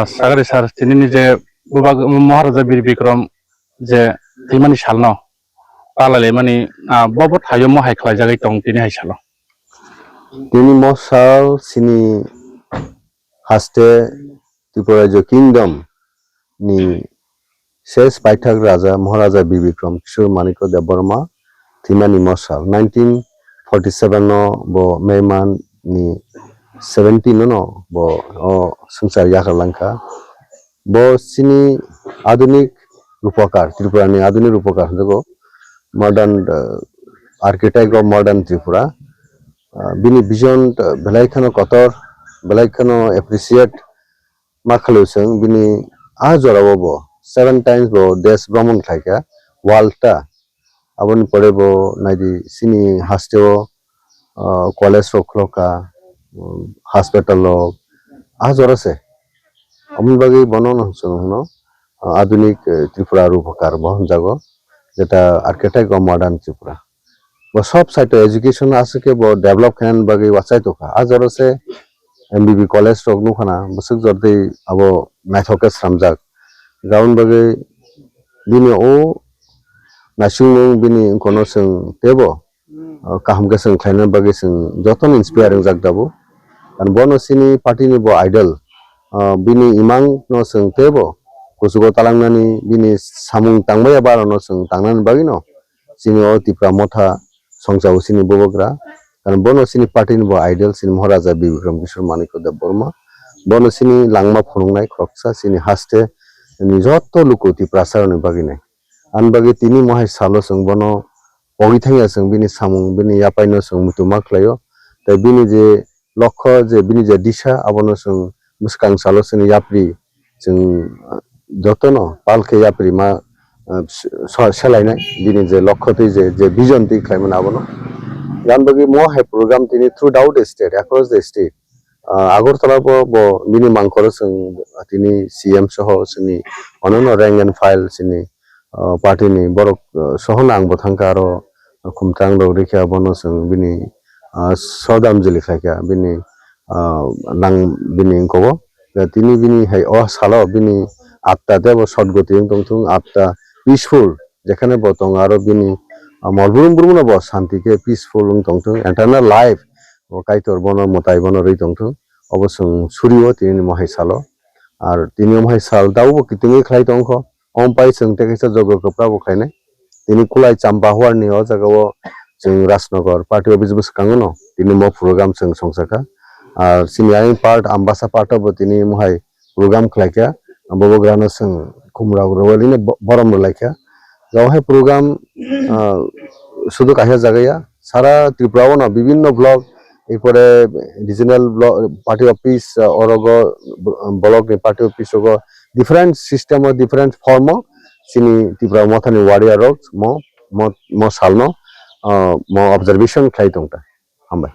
Sagari sar tinini je Maharaja Bir Bikram je timani salno palale mani bobot hayo mo hai khlai jagai tong tini hai salo tini mo sal sini haste Tripura jo kingdom ni শেষ পাইঠাক রাজা মহারাজা বীর বিক্রম কিশোর মানিক্য দেববর্মা থিমানি মশাল 1947 no bo Meiman ni 17 no bo সংসার ইয়াকার langka bo sini আধুনিক রূপকার Tripura ni আধুনিক রূপকার দেখো modern architect of modern Tripura bini vision belaikhano kotor belaikhano appreciate makhalusung bini ajorabo bo 7 times bo desh bhramon khaika world ta aboni pore bo naidi sini hasteo college rokloka hospital lok ajorase amon bagi bonon no adunik Tripura rupakar bohon jago jeta architect of modern Tripura bo sob site education asike bo develop khan bagi wasai to kha ajaro se MBB college rok nukhana busuk jordei abo naithoke sramjak gaun bagi bini o nasung bini kono sing tebo kaham ke sing khaina bagi sing joton inspiring jak dabo kan bono sini party ni bo idol bini imang no sing tebo kusugo talangnani bini samung tangbaya baro no sing tangnan bagi no sini o tipra motha songjao sini bobogra kan bono sini party ni bo idol sini Maharaja Bibikram Kishore Manikya Dev Burma bono sini langma phunungnai kroksa sini haste ni joto luku tipra saroni bagi nai an bagi tini mohai salo sing bono ogi thangya sing bini samung bini yapaino sing mutuma khlayo tai bini je lokho je bini je disha abono sing muskang salo sing yapri sing jotono palke yapri ma selainai bini je lokho ti je vision ti khlaimana abono yan bagi mo hai program tini throughout the state across the state Agartala bo bini mangkoro sing tini CM soho sini onono rank and file sini party ni borok soho nang bo thangka aro khumtang rok rikha bono sing bini sodam jeli khaika bini nang bini kobo tini bini hai o salo bini atta debo shotgoti tongtung atta peaceful jekhane bo tong aro bini molburum burum bo shanti ke peaceful tongtung eternal life o kaitor bono motai bono rei tongtung obosung surio tini mohai salo আর তিনি mohai sal dawo kitingi khlai tongkho ompai sing tekisa jogo kopra bo khaine তিনি kulai champa hwar ni o jagao jeng Rajnagar party office bus kangono তিনি mo program sing songsaka আর sini part ambasa part bo তিনি mohai program khlaika bobo grano sing kumra rowali ne borom laika jawhai program শুধু কাহিয়া জায়গা সারা ত্রিপুরা না বিভিন্ন block এরপরে regional block party office অরগ block party office অগ different system ও different form সিনি ত্রিপুরা মথানি ওয়ারিয়ার রক মো সালনো মো অবজারভেশন খাই তংটা হামবাই